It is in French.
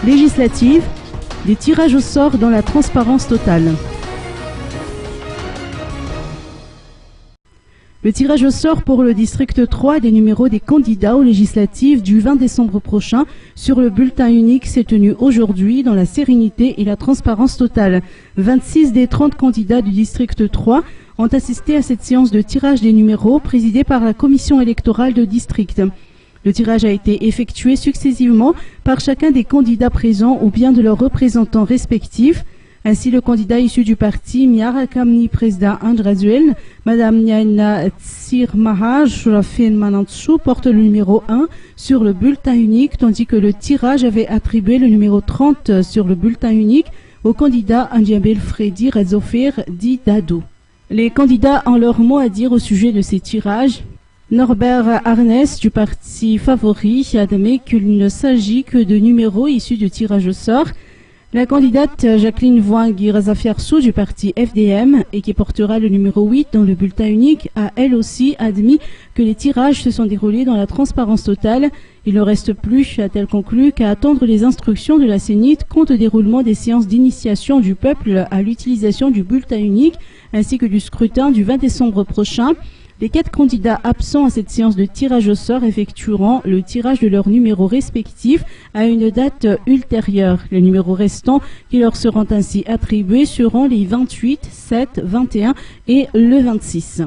législatives, des tirages au sort dans la transparence totale. Le tirage au sort pour le district 3 des numéros des candidats aux législatives du 20 décembre prochain sur le bulletin unique s'est tenu aujourd'hui dans la sérénité et la transparence totale. 26 des 30 candidats du district 3 ont assisté à cette séance de tirage des numéros présidée par la commission électorale de district. Le tirage a été effectué successivement par chacun des candidats présents ou bien de leurs représentants respectifs. Ainsi, le candidat issu du parti Miarakamni Presda Andrazuel, Madame Niaina Tsirmaha Shurafin Manantsu, porte le numéro 1 sur le bulletin unique, tandis que le tirage avait attribué le numéro 30 sur le bulletin unique au candidat Andiabel Freddy Rezofer Di Dado. Les candidats ont leur mot à dire au sujet de ces tirages. Norbert Arnès du parti Favori admet qu'il ne s'agit que de numéros issus du tirage au sort. La candidate Jacqueline Voingui Razafiarsou du parti FDM et qui portera le numéro 8 dans le bulletin unique a elle aussi admis que les tirages se sont déroulés dans la transparence totale. Il ne reste plus, a-t-elle conclu, qu'à attendre les instructions de la CENIT quant au déroulement des séances d'initiation du peuple à l'utilisation du bulletin unique ainsi que du scrutin du 20 décembre prochain. Les 4 candidats absents à cette séance de tirage au sort effectueront le tirage de leurs numéros respectifs à une date ultérieure. Les numéros restants qui leur seront ainsi attribués seront les 28, 7, 21 et le 26.